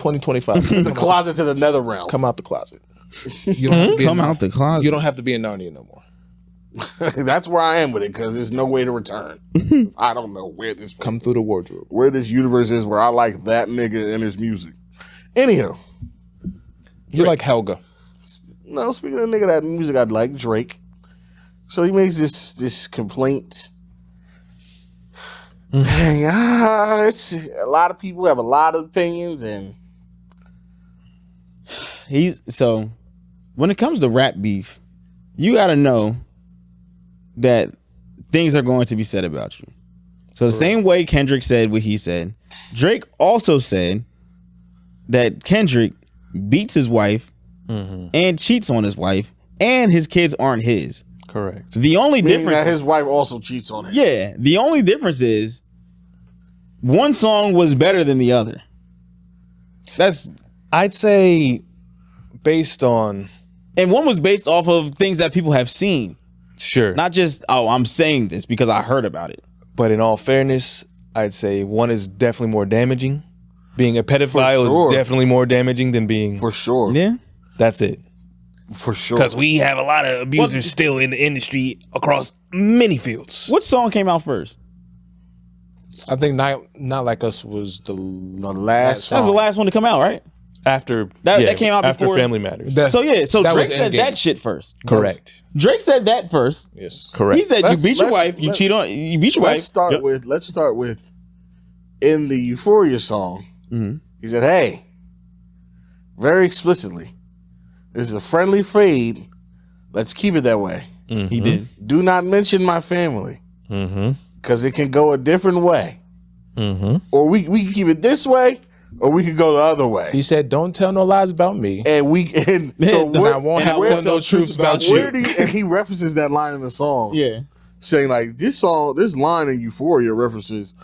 2025. It's a closet to the nether realm. Come out the closet. You don't have to be Come out the closet. You don't have to be in Narnia no more. That's where I am with it because there's no way to return. I don't know where this Come through the wardrobe. where this universe is where I like that nigga and his music. Anyhow, You like Helga. no, speaking of nigga that music I like, Drake. So he makes this complaint. It's a lot of people have a lot of opinions, and So when it comes to rap beef, you got to know that things are going to be said about you. So the same way Kendrick said what he said, Drake also said that Kendrick beats his wife and cheats on his wife, and his kids aren't his. Correct. The only meaning difference, that his wife also cheats on him. yeah, the only difference is one song was better than the other. I'd say based on And one was based off of things that people have seen, sure, not just I'm saying this because I heard about it. but in all fairness, I'd say one is definitely more damaging. Being a pedophile sure. is definitely more damaging than being. For sure. Yeah. That's it. For sure. Because we have a lot of abusers still in the industry across many fields. What song came out first? I think Not Like Us was the last That was the last one to come out, right? After That came out after before Family Matters. So that Drake was said Endgame. that shit first. Correct. Drake said that first. Yes. Correct. He said Let's- you beat your let's- wife, you let's- cheat on, you beat your wife. Let's start with in the Euphoria song. He said, "Hey, very explicitly, this is a friendly fade. Let's keep it that way. He did. Do not mention my family because it can go a different way. Or we can keep it this way, or we can go the other way. He said, "Don't tell no lies about me." And so I won't have no truths about you. and he references that line in the song, Yeah. saying like this line in Euphoria references.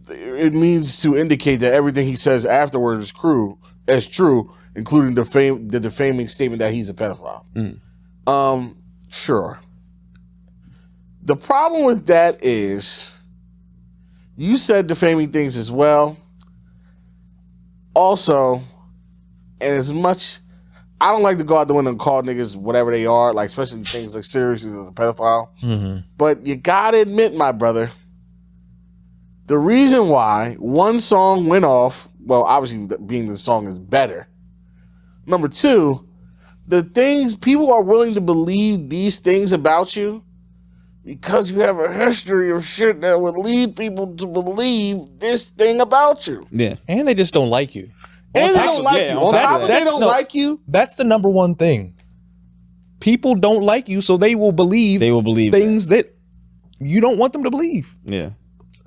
It means to indicate that everything he says afterward is true, including the defaming statement that he's a pedophile. Sure. The problem with that is you said defaming things as well. Also, and as much, I don't like to go out the window and call niggas whatever they are, like especially things like seriously as a pedophile. But you gotta admit, my brother, the reason why one song went off, well, obviously being the song is better. Number two, the things people are willing to believe these things about you because you have a history of shit that would lead people to believe this thing about you. Yeah. And they just don't like you. And they top don't of- like yeah, you. on On top top of of that. they don't No. like you. That's the number one thing. People don't like you, so they will believe things that you don't want them to believe. Yeah.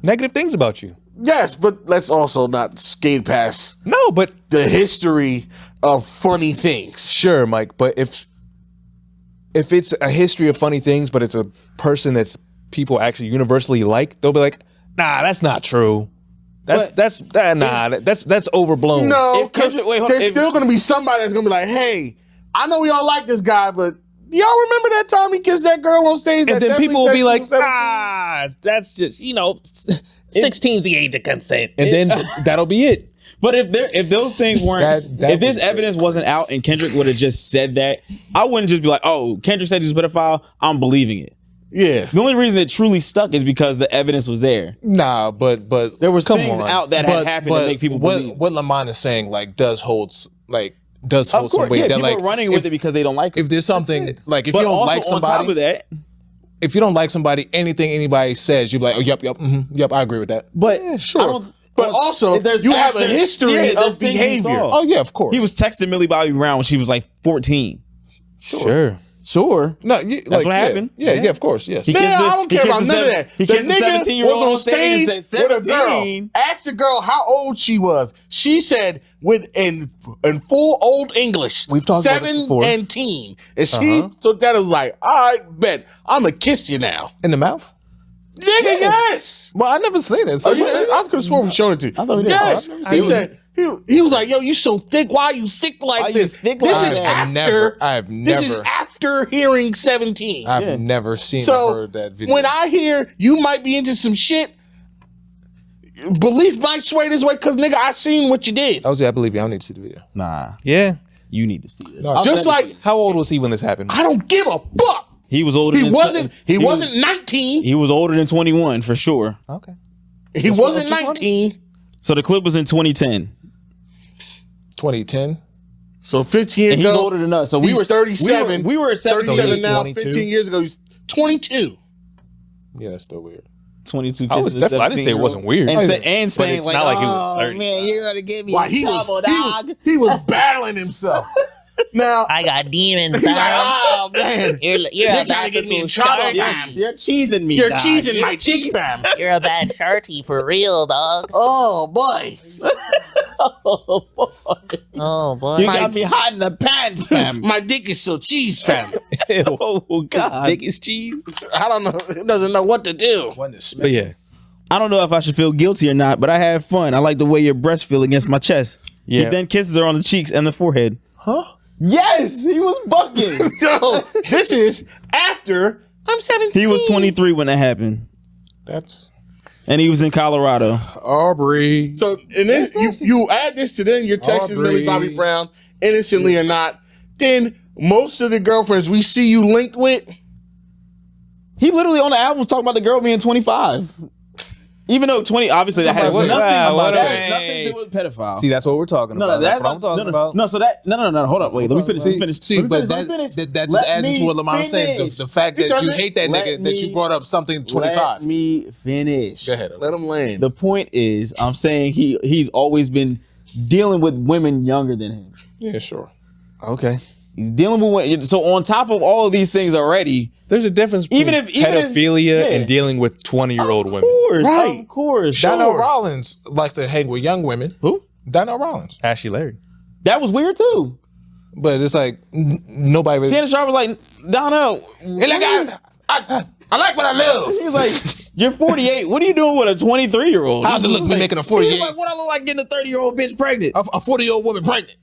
Negative things about you. Yes, but let's also not skate past No, but the history of funny things. sure, Mike, but if it's a history of funny things, but it's a person that's people actually universally like, they'll be like, nah, that's not true. That's overblown. No, If Kendrick- because wait, hold- there's if- still going to be somebody that's going to be like, hey, I know we all like this guy, but do y'all remember that time he kissed that girl on stage? And that then definitely people will said be she like, was 17? that's just, 16's the age of consent. And then that'll be it. But if those things weren't, That if this would be evidence wasn't out and Kendrick would have just said that, I wouldn't just be like, oh, Kendrick said he's a pedophile, I'm believing it. Yeah. The only reason it truly stuck is because the evidence was there. Nah, but There was come things on. out that had happened to make people believe. What Lamont is saying, like, does hold some weight. Of That course, yeah, people like, are running with it because they don't like it. if there's something like if But you don't also, like on top of somebody, that, if you don't like somebody, anything anybody says, you'll be like, oh, yep, I agree with that. but sure. But also, there's you have a history there's of things he behavior. saw. Oh yeah, of course. He was texting Millie Bobby Brown when she was like 14. Sure. Sure. No, That's what happened. Yeah, of course, yes. He Man, kissed the- I don't he care kissed about the none of seven- that. he The kissed the nigga 17-year-old was on on stage stage and said with a girl. 17. Asked the girl how old she was. She said, in full old English, We've talked about this before. 17. And she took that and was like, all right, bet. I'm going to kiss you now. In the mouth? Nigga, yes. Well, I never seen it. So I could have sworn we showed it to you. I thought we did. Yes. Oh, I've never He seen said, he was like, yo, you so thick. Why are you thick like Why you this? thick This like is that? after. This is after hearing 17. I've never seen or So heard that video. when I hear you might be into some shit, belief might sway this way because, nigga, I seen what you did. I believe you. I don't need to see the video. Nah, Yeah. you need to see it. No, Just like, How old was he when this happened? I don't give a fuck. He was older. He than wasn't 19. He was older than 21 for sure. Okay. He wasn't 19. So the clip was in 2010. 2010. So 15 years And he's ago. older than us. So we he's were 37. We were at 37 17. now. 22. 15 years ago, he's 22. Yeah, that's still weird. 22. I was kisses, definitely. I didn't say it 17-year-old. wasn't weird. And, saying it's like, not like he was oh 30. man, you're gonna get me Why in he trouble, dog. was battling himself. Now, I got demons, he's like, dog. oh man, You're You're a trying to bad get me in little trouble, sharty. fam. You're cheesing me. You're dog. cheesing my cheeks, fam. You're a bad sharty for real, dog. Oh boy. Oh, boy. Oh boy. You got me hot in the pants, fam. My dick is so cheese, fam. Oh God. Dick is cheese. I don't know. It doesn't know what to do. But yeah. I don't know if I should feel guilty or not, but I had fun. I like the way your breasts feel against my chest. Yeah. He then kisses her on the cheeks and the forehead. Huh? Yes, he was bucking. So this is after I'm 17. He was 23 when that happened, That's and he was in Colorado. Aubrey. So and then you add this to then you're texting Aubrey. Millie Bobby Brown, innocently or not. Then most of the girlfriends we see you linked with, He literally on the album was talking about the girl being 25. Even though 20, obviously that has like, nothing, wow, that what has a- nothing to do with pedophile. See, that's what we're talking no, about. that's what I'm talking about. No, so that no. Hold up, wait. Let me finish. Let me finish. See, Let me but finish, let me finish. that just Let adds into me what Lamon's saying. finish. The fact that you doesn't. hate that Let nigga that you me- brought up something 25. Let me finish. Go ahead. let them land. The point is, I'm saying he's always been dealing with women younger than him. Yeah, sure. Okay. He's dealing with women. So on top of all of these things already, There's a difference between Even if- pedophilia yeah. and dealing with 20-year-old women. Of course. Donnell Rollins likes to hang with young women. Who? Donnell Rollins. Ashley Larry. That was weird too. But it's like nobody really. Shannon Sharp was like, Donnell. And like, I like what I love. He was like, you're 48. What are you doing with a 23-year-old? How's it look me making a He 48? was like, what I look like getting a 30-year-old bitch pregnant? A 40-year-old woman pregnant.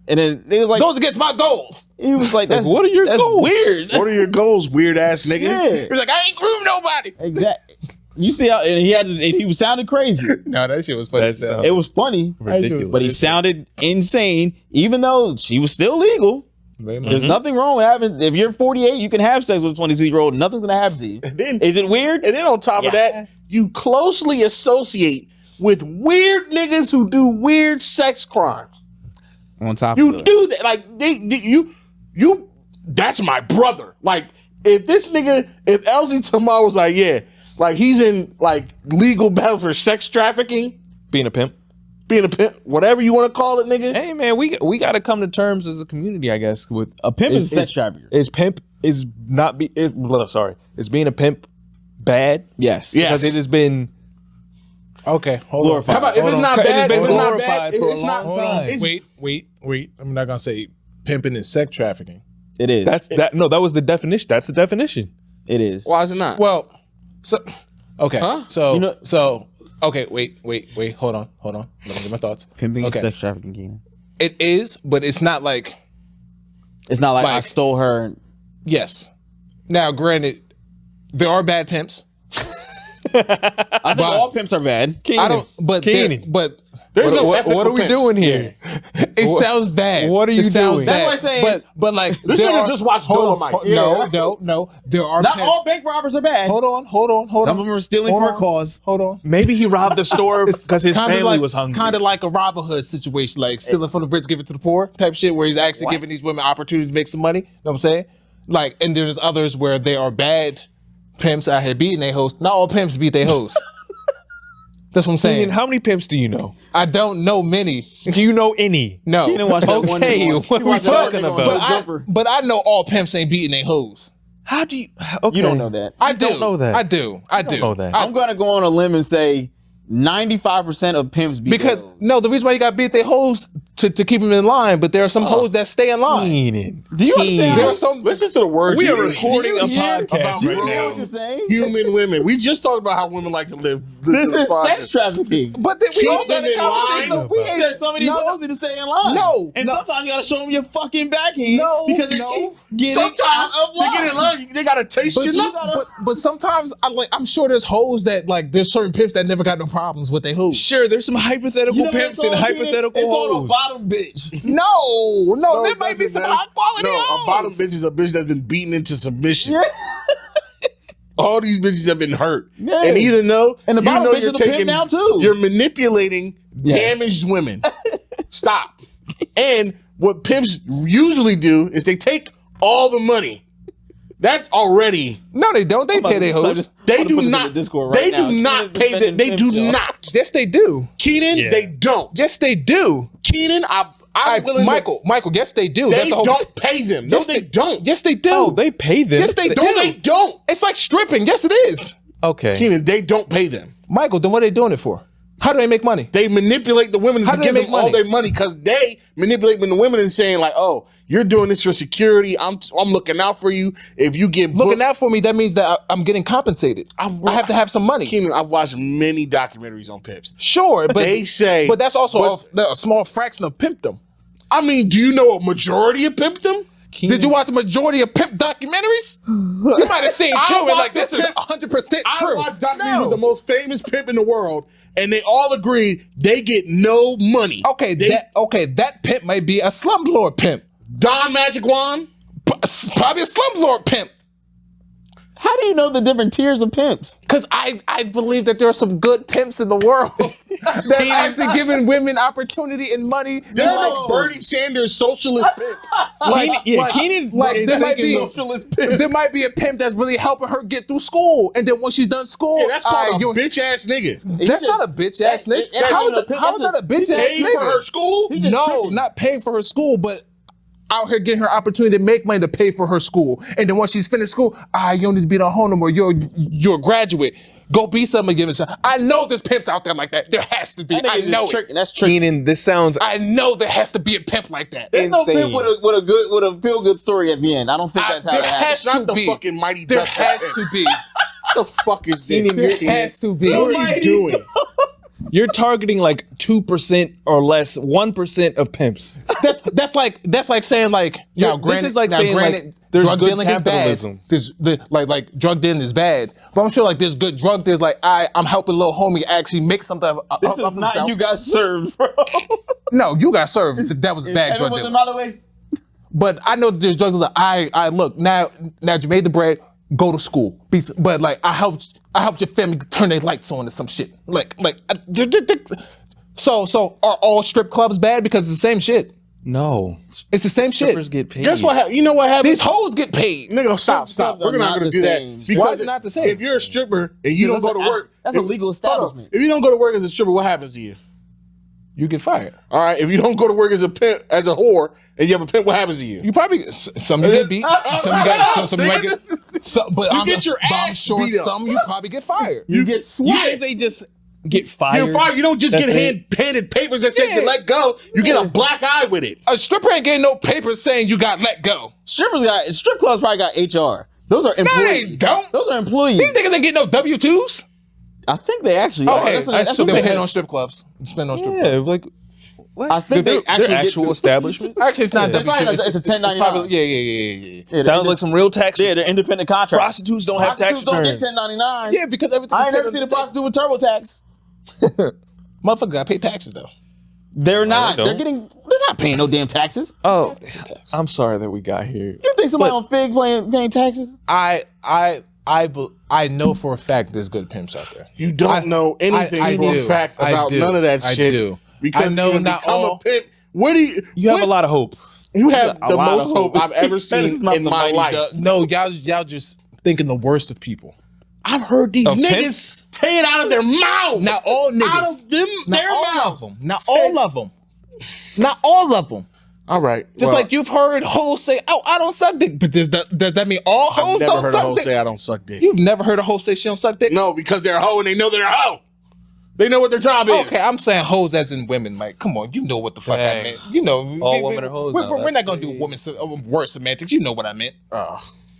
And then it was like, Goes against my goals. he was like, that's, what are your that's goals? weird. What are your goals, weird ass nigga? Yeah. He's like, I ain't groomed nobody. Exactly. You see how, and he was sounding crazy. No, that shit was funny. That's, as hell. It was funny, Ridiculous. but he sounded insane, even though she was still legal. There's nothing wrong with having, if you're 48, you can have sex with a 22-year-old. Nothing's going to happen to you. Then, Is it weird? and then on top of that, you closely associate with weird niggas who do weird sex crimes. On top You do that, like you. That's my brother. Like if this nigga, if LZ tomorrow was like, yeah, like he's in like legal battle for sex trafficking, Being a pimp. being a pimp, whatever you want to call it, nigga. Hey, man, we got to come to terms as a community, I guess, with A pimp is a sex trafficker. Is pimp is not be is being a pimp bad? Yes. Yeah. Because it has been Okay, hold Glorified. on. How about if it's not It has bad? been If it's not glorified bad, for a it's not. long time. it's- Wait. I'm not gonna say pimping is sex trafficking. It is. that was the definition. That's the definition. It is. Why is it not? Well, so okay, Huh? so okay. Wait. Hold on. Let me get my thoughts. Pimping Okay. is sex trafficking. Keenan. It is, but it's not like It's not like I Like- stole her. yes. Now, granted, there are bad pimps. I think all pimps are bad. I don't. But Keenan. but There's no ethical What are we pimps. doing here? it sounds bad. What are you it sounds doing? Bad. That's like saying- but like This there nigga are- just watched hold on, Dolomite. No. There are Not pimps. all bank robbers are bad. Hold on. Some of them are stealing Hold for a on. cause. Hold on. Maybe he robbed the store because his Kinda family like, was hungry. Kind of like a Robin Hood situation, like stealing from the rich, give it to the poor type shit, where he's actually giving these women opportunity to make some money. You know what I'm saying? Like, and there's others where they are bad pimps out here beating their host. Not all pimps beat their host. That's what I'm saying. Keenan, how many pimps do you know? I don't know many. Do you know any? No. You didn't watch that one. Okay, what are we talking about? But I know all pimps ain't beating their hoes. How do you? Okay. You don't know that. I do. don't know that. I do. know that. I'm gonna go on a limb and say 95% of pimps beat Because their hoes. no, the reason why you got beat their hoes, to keep them in line, but there are some hoes that stay in line. Keenan. Do you understand? There are some. Listen to the words. We are you use. recording a Do you hear podcast Do you right hear now. what you're saying? Human women. We just talked about how women like to live. This is sex trafficking. But then we Keep also had them a in conversation. line. Of we He said some of these hoes need to stay in line. No, and no. sometimes you gotta show them your fucking backhand. No, because they no. keep getting Sometimes out of they line. get in line. They gotta taste But, your you nut. gotta- but sometimes I'm sure there's hoes that like there's certain pimps that never got no problems with their hoes. Sure, there's some hypothetical You know what pimps that and song is? hypothetical It's called a hoes. bottom bitch. No, there might be doesn't some matter. high quality No, a hoes. bottom bitch is a bitch that's been beaten into submission. Yeah. All these bitches have been hurt. Yeah. And even though And the you bottom know bitch you're is a pimp now, too. You're manipulating Yes. damaged women. Stop. And what pimps usually do is they take all the money. That's already No, they don't. They pay their hoes. they do not. They do not pay them. They do not. Yes, they do. Keenan, Yeah. they don't. Yes, they do. Keenan, I'm willing Michael, yes, they do. to. That's They the whole. don't pay them. No, Yes, they don't. Yes, they do. Oh, they pay them. Yes, they do. No, they don't. It's like stripping. Yes, it is. Okay. Keenan, they don't pay them. Michael, then what are they doing it for? How do they make money? They manipulate the women How to do they give make them all money? their money because they manipulate when the women are saying like, "Oh, you're doing this for security. I'm looking out for you. If you get Looking booked-" out for me, that means that I'm getting compensated. I have to have some money. Keenan, I've watched many documentaries on pimps. Sure, but They say, but that's also but- a small fraction of pimpdom. I mean, do you know a majority of pimpdom? Did you watch a majority of pimp documentaries? You might have seen I two and watched like the this is pimp- 100% I true. watched documentaries with the most famous pimp in the world, and they all agree they get no money. Okay, that pimp might be a slumlord pimp. Don Magic Wand. Probably a slumlord pimp. How do you know the different tiers of pimps? Because I believe that there are some good pimps in the world that actually giving women opportunity and money. They're like, like Bernie Sanders socialist pimps. Keenan like there might be Socialist pimp. there might be a pimp that's really helping her get through school, and then when she's done school, Yeah, that's called all right, a bitch ass nigga. That's not a bitch ass nigga. How is that a bitch ass Paid for her nigga? school. No, not paying for her school, but out here getting her opportunity to make money to pay for her school. And then once she's finished school, you don't need to be at home no more. You're a graduate. Go be something and give it. I know there's pimps out there like that. There has to be. I know it. That's tricky. Keenan, this sounds I know there has to be a pimp like that. There's no insane. pimp with a feel good story at the end. I don't think that's how there it happens. has Not to the be. fucking Mighty There Ducks. has to be. What the fuck is this? There has to be. What are you doing? you're targeting like 2% or less, 1% of pimps. That's like saying like This is like saying, like, there's drug good dealing is capitalism. bad. Like drug dealing is bad, but I'm sure like there's good drug dealers. Like I'm helping little homie actually make something of This of is not himself. you got served, bro. No, you got served. That was a bad drug Everyone's dealer. another way. But I know there's drugs that I look now you made the bread, go to school. But like I helped your family turn their lights on to some shit. So are all strip clubs bad because it's the same shit? No. It's the same shit. Strippers get paid. Guess what? You know what happens? These hoes get paid. Nigga, stop. clubs We're are not not going to the do same. that. Why is it not the same? If you're a stripper and you don't go to work, That's a legal establishment. if you don't go to work as a stripper, what happens to you? You get fired. All right. If you don't go to work as a pimp, as a whore, and you have a pimp, what happens to you? You probably some you get beat. Some you might get. But You get your I'm ass sure beat up. some you probably get fired. You get You slapped. think they just get fired? You're fired. You don't just That's get it. handed papers that say Yeah. to let go. You get a black eye with it. A stripper ain't getting no papers saying you got let go. Strip clubs probably got HR. Those are employees. don't. Those are employees. These niggas ain't getting no W-2s. I think they actually Okay, are. That's I assume a- They they pay have- on strip clubs. Spend on strip clubs. Yeah, like I think they they're actually actual get, establishment. Actually, it's not Yeah. W-2. It's a 1099. probably- Yeah. Yeah, Sounds like some real tax. yeah, they're independent contractors. Prostitutes don't have tax Prostitutes don't get returns. 1099. Yeah, because everything. I ain't never seen a prostitute with TurboTax. Motherfucker got to pay taxes though. They're not. don't. They're not paying no damn taxes. Oh, I'm sorry that we got here. You think somebody on Fig paying taxes? I know for a fact there's good pimps out there. You don't know anything I for do. a fact I about do. none of that I shit. do. Because I know you not become all- a pimp. What do you? You have a lot of hope. You have A the lot most of hope hope. I've ever seen It's not in the my Mighty life. Ducks. No, y'all just thinking the worst of people. I've heard these Of niggas pimps? say it out of their mouth. Not all niggas. Out of them, Not their all mouth. of them. Not all of them. Not all of them. All right. Just like you've heard hoes say, "Oh, I don't suck dick," but does that mean all I've hoes never don't heard a suck hoe dick? say I don't suck dick. You've never heard a hoe say she don't suck dick? No, because they're a hoe and they know they're a hoe. They know what their job is. Okay, I'm saying hoes as in women, Mike. Come on, you know what the fuck I Dang. meant. You know, All women are hoes now. We're That's not gonna do crazy. word semantics. You know what I meant.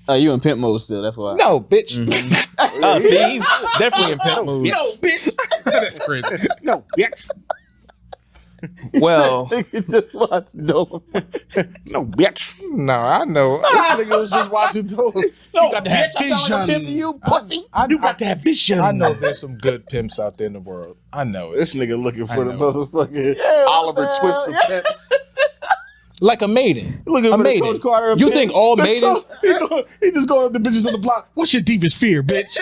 Oh, you in pimp mode still? That's why. No, bitch. Oh, see, he's definitely in pimp mood. No, bitch. That's crazy. No, bitch. Well, You just watch dope. No, bitch. No, I know. This nigga was just watching those. You got to have vision. you pussy. You got to have vision. I know there's some good pimps out there in the world. I know it. This nigga looking for the know. motherfucking Oliver Twist of pimps. Like a maiden. Looking A for the maiden. Coach Carter of You pimps. think all maidens? He just going up the bitches on the block. What's your deepest fear, bitch?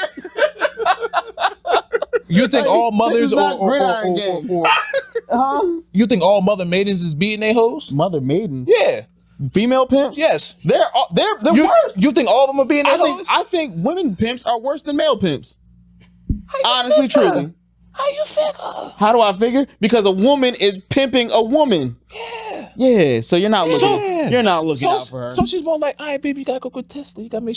You think all mothers is not gridiron game. you think all mother maidens is beating their hoes? Mother maiden. Yeah. Female pimps? Yes. They're worse. You think all of them are beating their hoes? I think women pimps are worse than male pimps. Honestly, truly. How you figure? How do I figure? Because a woman is pimping a woman. Yeah. So you're not looking. Yeah. You're not looking out for her. So she's more like, all right, baby, you gotta go get tested. You gotta make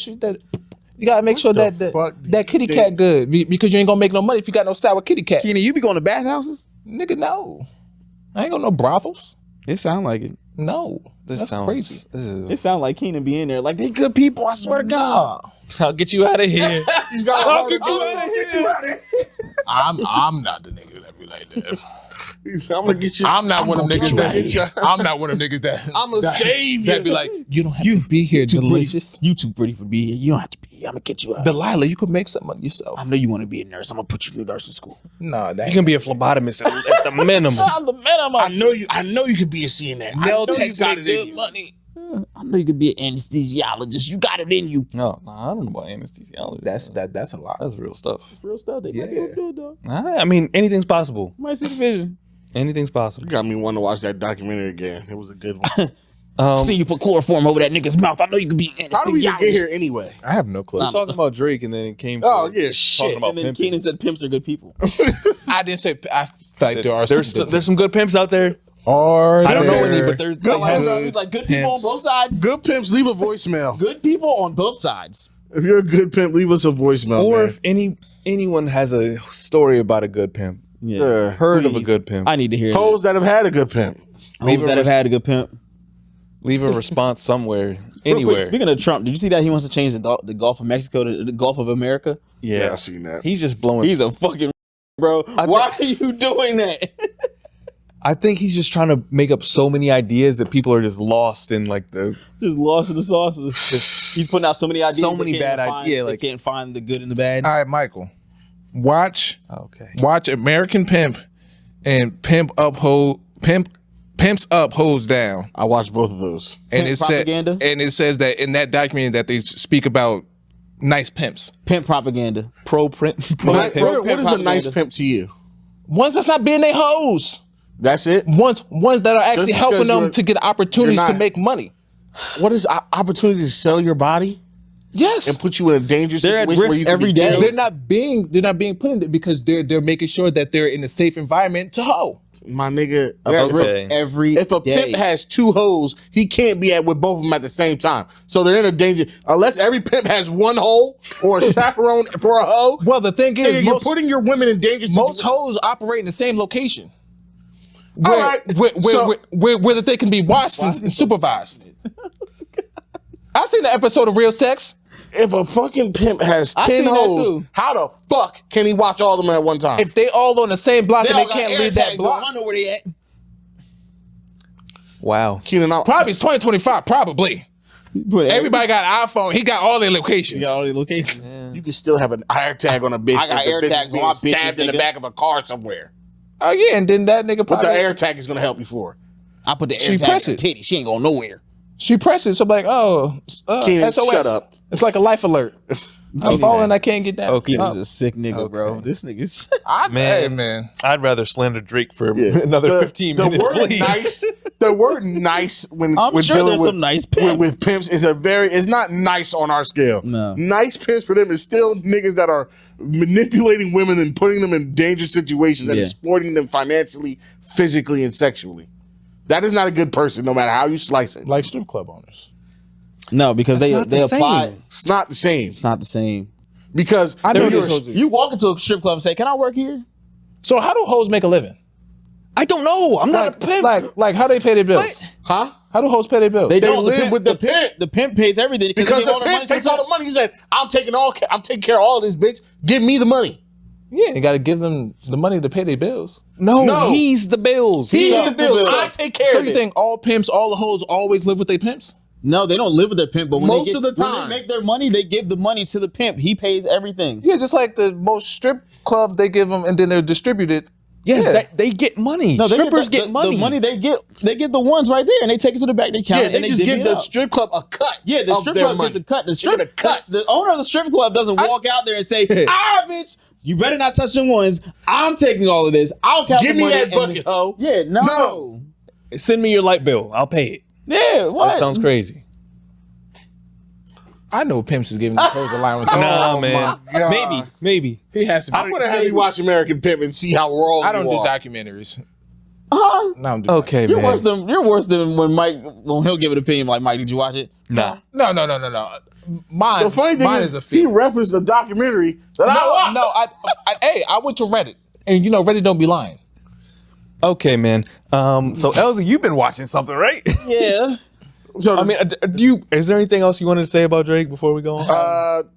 sure that fuck that kitty cat good because you ain't gonna make no money if you got no sour kitty cat. Keenan, you be going to bathhouses? Nigga, no. I ain't got no brothels. It sound like it. No. this That's sounds crazy. This is, It sound like Keenan be in there like they good people. I swear to God. I'll get you out of here. I'll get you out of here. I'm not the nigga that be like that. I'm gonna get you. I'm not one of them niggas that. I'm not one of them niggas that I'm gonna save that you. be like, you don't have to be here, delicious. You too pretty for be here. You don't have to be here. I'm gonna get you out. Delilah, you could make something of yourself. I know you want to be a nurse. I'm gonna put you through nursing school. Nah, that You can be a phlebotomist at the minimum. The minimum. I know you could be a CNA. I nail know you techs got make it in good you. money. I know you could be an anesthesiologist. You got it in you. No, I don't know about anesthesiology. That's a lot. That's real stuff. Real stuff. They might be able to do it though. I mean, anything's possible. Might see the vision. Anything's possible. You got me wanting to watch that documentary again. It was a good one. I seen you put chloroform over that nigga's mouth. I know you could be an How do we even get anesthesiologist. here anyway? I have no clue. We're talking about Drake, and then it came. Oh to yeah, shit. talking about And then pimping. Keenan said pimps are good people. I didn't say. I think there are There's some good pimps out there. I I don't know any, but there's He's like good people on both sides. Good pimps, leave a voicemail. Good people on both sides. If you're a good pimp, leave us a voicemail. or man. if anyone has a story about a good pimp, Yeah. heard of a good pimp, I need to hear Hoes that have had a good pimp. Hoes that have had a good pimp. leave a response somewhere, Real quick, anywhere. speaking of Trump, did you see that he wants to change the Gulf of Mexico to the Gulf of America? Yeah, I seen that. He's just blowing. He's a fucking bro. Why are you doing that? I think he's just trying to make up so many ideas that people are just lost in like the. Just lost in the sauce. He's putting out so many ideas. So they many can't bad find- ideas, They like- can't find the good and the bad. All right, Michael. Watch Okay. American Pimp and Pimps Up, Hoes Down. I watched both of those. And Pimp it said, propaganda? and it says that in that document that they speak about nice pimps. Pimp propaganda. Pro pimp. What pimp is a nice propaganda. pimp to you? Ones that's not being their hoes. That's it. Ones that are actually Just helping because them you're- to get opportunities you're to not- make money. What is opportunity to sell your body Yes. and put you in a dangerous They're at situation risk where you can every be day. killed? They're not being put in it because they're making sure that they're in a safe environment to hoe. My nigga, They're at Okay. risk every if a day. pimp has two hoes, he can't be with both of them at the same time. So they're in a danger. Unless every pimp has one hoe or a chaperone for a hoe, Well, the thing is, nigga, you're putting your women in danger. most hoes operate in the same location. All Where, right, where that they can be watched and supervised. I seen the episode of Real Sex. if a fucking pimp has I 10 seen that hoes, too. how the fuck can he watch all of them at one time? If they all on the same block They and all they got can't air leave that tags on. I block, know where they at. Wow. Keenan, probably it's 2025. Probably everybody got an iPhone. He got all their locations. You got all the locations. you can still have an air tag on a bitch. I got if the air bitch is tags on being my bitches, stabbed in the nigga. back of a car somewhere. Oh yeah, and then that nigga What probably the air tag is going to help you for? I put the air She tag press in her it. titty. She ain't going nowhere. she presses. So I'm like, oh, Keenan, SOS. shut up. It's like a life alert. I'm falling. I can't get down. Okay. He's a sick nigga, bro. This nigga's. Hey, man. I'd rather slander Drake for another 15 minutes, word please. nice. The word nice when I'm when sure dealing there's with, some nice with, pimps. with pimps is it's not nice on our scale. No. Nice pimps for them is still niggas that are manipulating women and putting them in dangerous situations and Yeah. exploiting them financially, physically, and sexually. That is not a good person, no matter how you slice it. Like strip club owners. No, because they apply. It's not the same. It's not the same. Because I know if you're this a- hoes. You walk into a strip club and say, "Can I work here?" So how do hoes make a living? I don't know. I'm not a pimp. Like how they pay their bills? Huh? How do hoes pay their bills? They They don't. live with the pimp. The pimp pays everything Because they give the pimp takes all to the money. He said, I'm taking care of all this, bitch. Give me the money. Yeah, you got to give them the money to pay their bills. No, he's the bills. He's So- the bills. so- I take care So of you it. think all pimps, all the hoes always live with their pimps? No, they don't live with their pimp, but when Most they get, of the when time. they make their money, they give the money to the pimp. He pays everything. Yeah, just like the most strip clubs, they give them and then they're distributed. Yes, Yeah. they get money. No, Strippers get get money. The money they get the ones right there, and they take it to the back. They count Yeah, it, they and just divvy give it the up. strip club a cut. Yeah, the of strip their club money. gets a cut. The They get a cut. The owner of the strip club doesn't walk out there and say, bitch, you better not touch them ones. I'm taking all of this. I'll count Give the me money that and- bucket, ho. Yeah, no. No. Send me your light bill. I'll pay it. Yeah, what? That sounds crazy. I know pimps is giving these hoes allowance. Nah, man. my God. Maybe. He has to be. I'm going to have you watch American Pimp and see how wrong I don't you do are. documentaries. Huh? No, I don't do Okay, You're man. worse than when he'll give an opinion like, Mike, did you watch it? Nah. No. Mine, The funny thing mine is, a he fear. referenced a documentary that I watched. Hey, I went to Reddit, and you know Reddit don't be lying. Okay, man. So Elsie, you've been watching something, right? Yeah. So I mean, is there anything else you wanted to say about Drake before we go on?